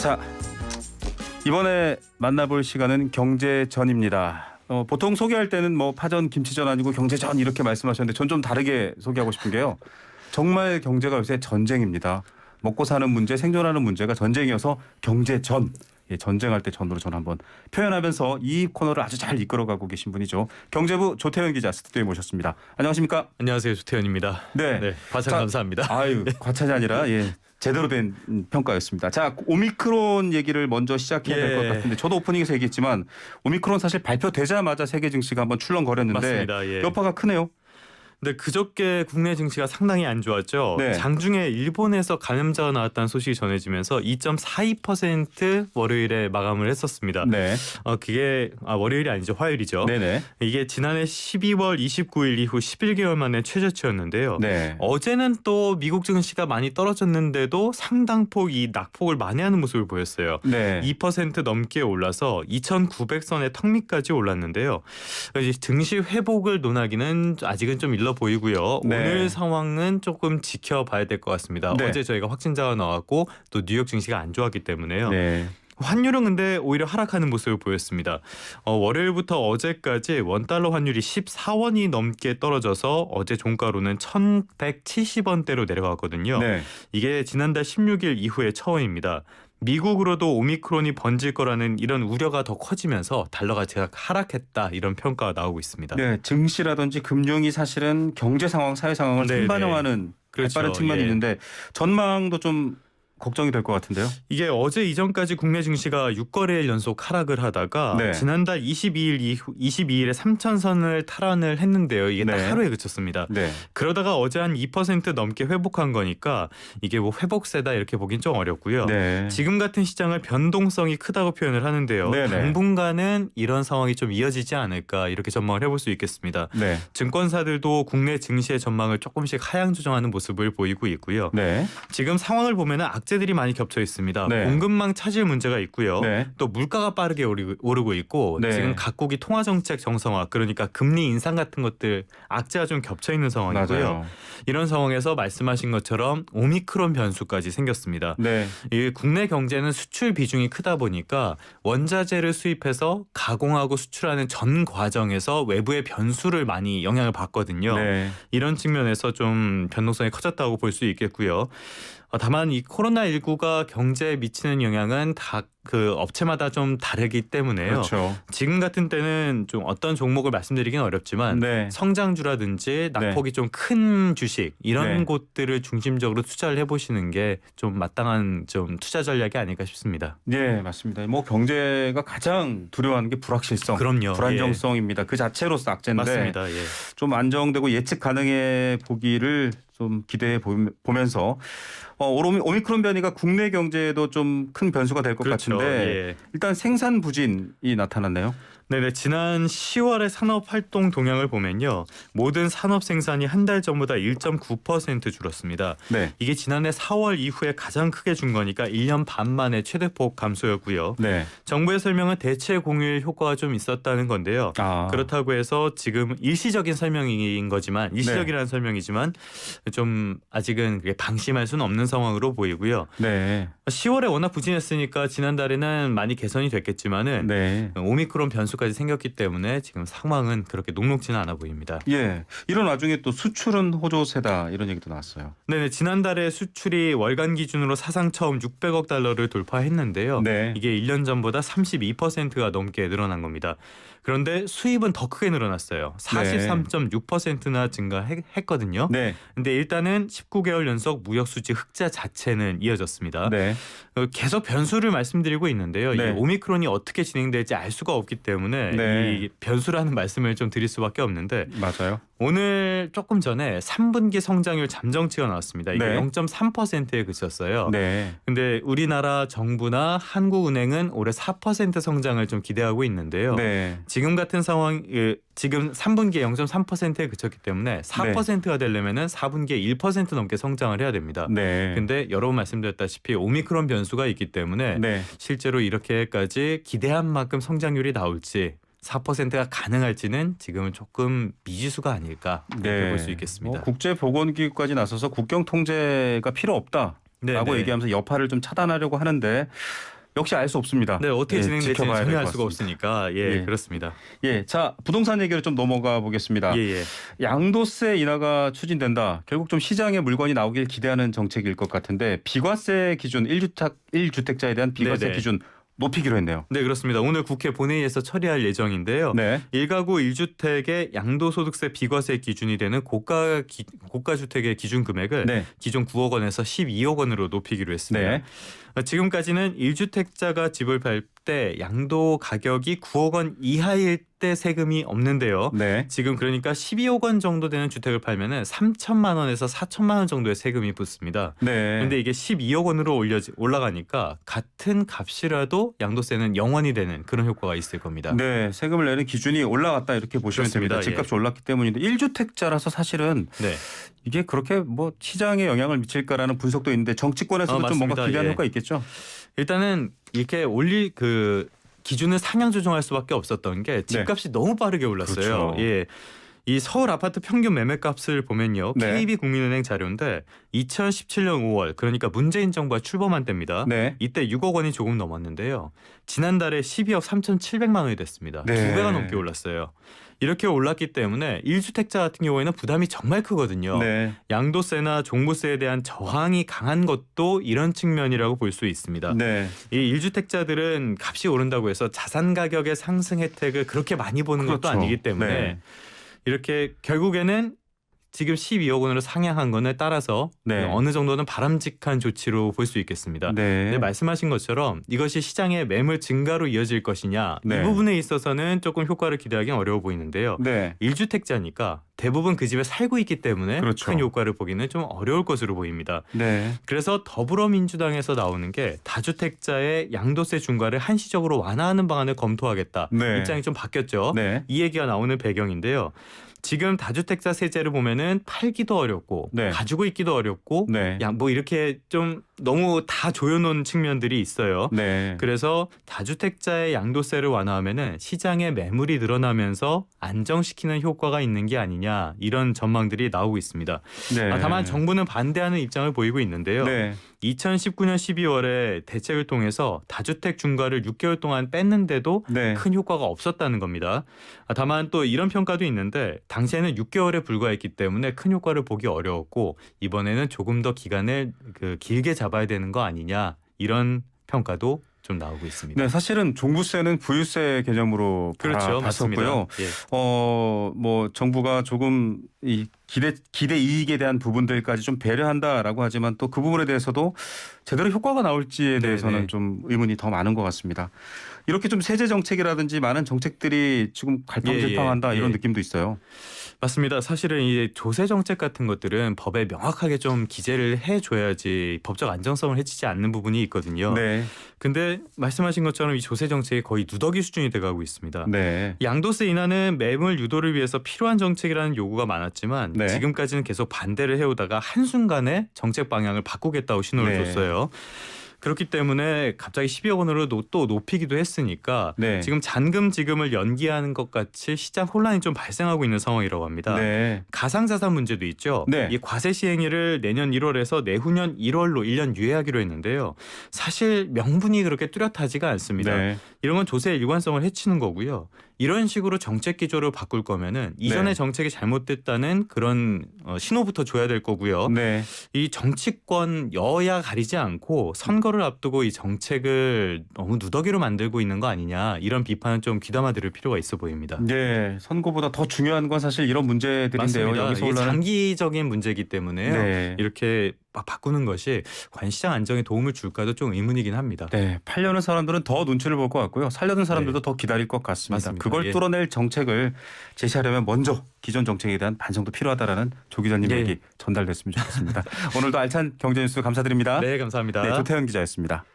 자, 이번에 만나볼 시간은 경제전입니다. 보통 소개할 때는 뭐 파전, 김치전 아니고 경제전 이렇게 말씀하셨는데 전 좀 다르게 소개하고 싶은 게요. 정말 경제가 요새 전쟁입니다. 먹고 사는 문제, 생존하는 문제가 전쟁이어서 경제전. 예, 전쟁할 때 전으로 전 한번 표현하면서 이 코너를 아주 잘 이끌어가고 계신 분이죠. 경제부 조태현 기자 스튜디오에 모셨습니다. 안녕하십니까? 안녕하세요, 조태현입니다. 네, 과찬 감사합니다. 아유, 과찬이 아니라 제대로 된 평가였습니다. 자, 오미크론 얘기를 먼저 시작해야 될 것 같은데 저도 오프닝에서 얘기했지만 오미크론 사실 발표되자마자 세계 증시가 한번 출렁거렸는데 맞습니다. 예. 여파가 크네요. 근데 그저께 국내 증시가 상당히 안 좋았죠. 네. 장중에 일본에서 감염자가 나왔다는 소식이 전해지면서 2.42% 월요일에 마감을 했었습니다. 네. 그게 월요일이 아니죠, 화요일이죠. 네네. 이게 지난해 12월 29일 이후 11개월 만에 최저치였는데요. 네. 어제는 또 미국 증시가 많이 떨어졌는데도 상당폭 이 낙폭을 만회하는 모습을 보였어요. 네. 2% 넘게 올라서 2,900선의 턱 밑까지 올랐는데요. 이제 증시 회복을 논하기는 아직은 좀 일러 보이고요. 네. 오늘 상황은 조금 지켜봐야 될 것 같습니다. 네. 어제 저희가 확진자가 나왔고 또 뉴욕 증시가 안 좋았기 때문에요. 네. 환율은 근데 오히려 하락하는 모습을 보였습니다. 월요일부터 어제까지 원달러 환율이 14원이 넘게 떨어져서 어제 종가로는 1,170원대로 내려갔거든요. 네. 이게 지난달 16일 이후에 처음입니다. 미국으로도 오미크론이 번질 거라는 이런 우려가 더 커지면서 달러가 제각 하락했다 이런 평가가 나오고 있습니다. 네. 증시라든지 금융이 사실은 경제 상황, 사회 상황을 네네. 선반영하는 그렇죠. 발빠른 측면이 예. 있는데 전망도 좀 걱정이 될 것 같은데요. 이게 어제 이전까지 국내 증시가 6거래일 연속 하락을 하다가 네. 지난달 22일에 3,000선을 탈환을 했는데요. 이게 딱 네. 하루에 그쳤습니다. 네. 그러다가 어제 한 2% 넘게 회복한 거니까 이게 뭐 회복세다 이렇게 보긴 좀 어렵고요. 네. 지금 같은 시장을 변동성이 크다고 표현을 하는데요. 네네. 당분간은 이런 상황이 좀 이어지지 않을까 이렇게 전망을 해볼 수 있겠습니다. 네. 증권사들도 국내 증시의 전망을 조금씩 하향 조정하는 모습을 보이고 있고요. 네. 지금 상황을 보면은 악재들이 많이 겹쳐 있습니다. 네. 공급망 차질 문제가 있고요. 네. 또 물가가 빠르게 오르고 있고 네. 지금 각국이 통화정책 정상화 그러니까 금리 인상 같은 것들 악재가 좀 겹쳐 있는 상황이고요. 맞아요. 이런 상황에서 말씀하신 것처럼 오미크론 변수까지 생겼습니다. 네. 이 국내 경제는 수출 비중이 크다 보니까 원자재를 수입해서 가공하고 수출하는 전 과정에서 외부의 변수를 많이 영향을 받거든요. 네. 이런 측면에서 좀 변동성이 커졌다고 볼 수 있겠고요. 다만 이 코로나19가 경제에 미치는 영향은 다 그 업체마다 좀 다르기 때문에요. 그렇죠. 지금 같은 때는 좀 어떤 종목을 말씀드리기는 어렵지만 네. 성장주라든지 낙폭이 좀 큰 주식 이런 네. 곳들을 중심적으로 투자를 해보시는 게 좀 마땅한 좀 투자 전략이 아닐까 싶습니다. 네, 맞습니다. 뭐 경제가 가장 두려워하는 게 불확실성, 그럼요. 불안정성입니다. 그 자체로서 악재인데 맞습니다. 예. 좀 안정되고 예측 가능해 보기를 좀 기대해 보면서 오미크론 변이가 국내 경제에도 좀 큰 변수가 될 것 그렇죠. 같은데 예. 일단 생산 부진이 나타났네요. 네네, 지난 10월의 산업활동 동향을 보면요. 모든 산업 생산이 한 달 전보다 1.9% 줄었습니다. 네. 이게 지난해 4월 이후에 가장 크게 준 거니까 1년 반 만에 최대폭 감소였고요. 네. 정부의 설명은 대체 공휴일 효과가 좀 있었다는 건데요. 그렇다고 해서 지금 일시적인 설명인 거지만 일시적이라는 설명이지만 좀 아직은 그게 방심할 수는 없는 상황으로 보이고요. 네. 10월에 워낙 부진했으니까 지난달에는 많이 개선이 됐겠지만은 네. 오미크론 변수까지 생겼기 때문에 지금 상황은 그렇게 녹록지는 않아 보입니다. 예. 이런 와중에 또 수출은 호조세다 이런 얘기도 나왔어요. 네, 지난달에 수출이 월간 기준으로 사상 처음 600억 달러를 돌파했는데요. 네. 이게 1년 전보다 32%가 넘게 늘어난 겁니다. 그런데 수입은 더 크게 늘어났어요. 43.6%나 증가했거든요. 네. 근데 일단은 19개월 연속 무역 수지 흑자 자체는 이어졌습니다. 네. 계속 변수를 말씀드리고 있는데요. 네. 이 오미크론이 어떻게 진행될지 알 수가 없기 때문에 네. 이 변수라는 말씀을 좀 드릴 수밖에 없는데 맞아요. 오늘 조금 전에 3분기 성장률 잠정치가 나왔습니다. 이게 네. 0.3%에 그쳤어요. 네. 근데 우리나라 정부나 한국은행은 올해 4% 성장을 좀 기대하고 있는데요. 네. 지금 같은 상황, 지금 3분기에 0.3%에 그쳤기 때문에 4%가 되려면은 4분기에 1% 넘게 성장을 해야 됩니다. 네. 근데 여러 번 말씀드렸다시피 오미크론 변수가 있기 때문에 네. 실제로 이렇게까지 기대한 만큼 성장률이 나올지 4%가 가능할지는 지금은 조금 미지수가 아닐까 이렇게 볼 수 있겠습니다. 국제보건기구까지 나서서 국경 통제가 필요 없다. 라고 얘기하면서 여파를 좀 차단하려고 하는데 역시 알 수 없습니다. 네, 어떻게 진행될지 전혀 알 수가 같습니다. 없으니까 그렇습니다. 자, 부동산 얘기를 좀 넘어가 보겠습니다. 양도세 인하가 추진된다. 결국 좀 시장에 물건이 나오길 기대하는 정책일 것 같은데 비과세 기준 1주택자에 대한 비과세 기준 높이기로 했네요. 네, 그렇습니다. 오늘 국회 본회의에서 처리할 예정인데요. 1가구 1주택의 양도소득세 비과세 기준이 되는 고가주택의 기준 금액을 기존 9억 원에서 12억 원으로 높이기로 했습니다. 지금까지는 1주택자가 집을 팔 때 양도 가격이 9억 원 이하일 때 세금이 없는데요. 지금 그러니까 12억 원 정도 되는 주택을 팔면은 3천만 원에서 4천만 원 정도의 세금이 붙습니다. 그런데 이게 12억 원으로 올라가니까 같은 값이라도 양도세는 0원이 되는 그런 효과가 있을 겁니다. 네, 세금을 내는 기준이 올라갔다 이렇게 보시면 됩니다. 집값이 올랐기 때문인데 1주택자라서 사실은 이게 그렇게 뭐 시장에 영향을 미칠까라는 분석도 있는데 정치권에서도 좀 뭔가 기대하는 효과가 있겠죠? 일단은 이렇게 기준을 상향 조정할 수밖에 없었던 게 집값이 너무 빠르게 올랐어요. 이 서울 아파트 평균 매매값을 보면요. KB국민은행 자료인데 2017년 5월 그러니까 문재인 정부가 출범한 때입니다. 이때 6억 원이 조금 넘었는데요. 지난달에 12억 3,700만 원이 됐습니다. 2배가 넘게 올랐어요. 이렇게 올랐기 때문에 1주택자 같은 경우에는 부담이 정말 크거든요. 양도세나 종부세에 대한 저항이 강한 것도 이런 측면이라고 볼 수 있습니다. 이 1주택자들은 값이 오른다고 해서 자산 가격의 상승 혜택을 그렇게 많이 보는 것도 아니기 때문에 이렇게 결국에는 지금 12억 원으로 상향한 것에 따라서 어느 정도는 바람직한 조치로 볼 수 있겠습니다. 근데 말씀하신 것처럼 이것이 시장의 매물 증가로 이어질 것이냐 이 부분에 있어서는 조금 효과를 기대하기는 어려워 보이는데요. 1주택자니까 대부분 그 집에 살고 있기 때문에 큰 효과를 보기는 좀 어려울 것으로 보입니다. 그래서 더불어민주당에서 나오는 게 다주택자의 양도세 중과를 한시적으로 완화하는 방안을 검토하겠다. 입장이 좀 바뀌었죠. 이 얘기가 나오는 배경인데요. 지금 다주택자 세제를 보면은 팔기도 어렵고 가지고 있기도 어렵고 뭐 이렇게 좀 너무 다 조여놓은 측면들이 있어요. 그래서 다주택자의 양도세를 완화하면은 시장에 매물이 늘어나면서 안정시키는 효과가 있는 게 아니냐 이런 전망들이 나오고 있습니다. 다만 정부는 반대하는 입장을 보이고 있는데요. 2019년 12월에 대책을 통해서 다주택 중과를 6개월 동안 뺐는데도 큰 효과가 없었다는 겁니다. 다만 또 이런 평가도 있는데 당시에는 6개월에 불과했기 때문에 큰 효과를 보기 어려웠고 이번에는 조금 더 기간을 길게 잡아야 되는 거 아니냐 이런 평가도 좀 나오고 있습니다. 사실은 종부세는 부유세 개념으로 봤었고요. 뭐 정부가 조금 이 기대 이익에 대한 부분들까지 좀 배려한다라고 하지만 또 그 부분에 대해서도 제대로 효과가 나올지에 대해서는 좀 의문이 더 많은 것 같습니다. 이렇게 좀 세제 정책이라든지 많은 정책들이 지금 갈팡질팡한다 이런 느낌도 있어요. 맞습니다. 사실은 이 조세 정책 같은 것들은 법에 명확하게 좀 기재를 해줘야지 법적 안정성을 해치지 않는 부분이 있거든요. 근데 말씀하신 것처럼 이 조세 정책이 거의 누더기 수준이 돼가고 있습니다. 양도세 인하는 매물 유도를 위해서 필요한 정책이라는 요구가 많았지만 지금까지는 계속 반대를 해오다가 한순간에 정책 방향을 바꾸겠다고 신호를 줬어요. 그렇기 때문에 갑자기 12억 원으로 또 높이기도 했으니까 지금 잔금 지급을 연기하는 것 같이 시장 혼란이 좀 발생하고 있는 상황이라고 합니다. 가상자산 문제도 있죠. 이 과세 시행일을 내년 1월에서 내후년 1월로 1년 유예하기로 했는데요. 사실 명분이 그렇게 뚜렷하지가 않습니다. 이런 건 조세의 일관성을 해치는 거고요. 이런 식으로 정책 기조를 바꿀 거면은 이전의 정책이 잘못됐다는 그런 신호부터 줘야 될 거고요. 이 정치권 여야 가리지 않고 선거를 앞두고 이 정책을 너무 누더기로 만들고 있는 거 아니냐 이런 비판은 좀 귀담아 들을 필요가 있어 보입니다. 선거보다 더 중요한 건 사실 이런 문제들인데요. 여기서 이게 장기적인 문제이기 때문에요. 이렇게 막 바꾸는 것이 과연 시장 안정에 도움을 줄까도 좀 의문이긴 합니다. 팔려는 사람들은 더 눈치를 볼 것 같고요. 살려는 사람들도 더 기다릴 것 같습니다. 그걸 뚫어낼 정책을 제시하려면 먼저 기존 정책에 대한 반성도 필요하다라는 조 기자님 얘기 전달됐으면 좋겠습니다. 오늘도 알찬 경제뉴스 감사드립니다. 감사합니다. 조태현 기자였습니다.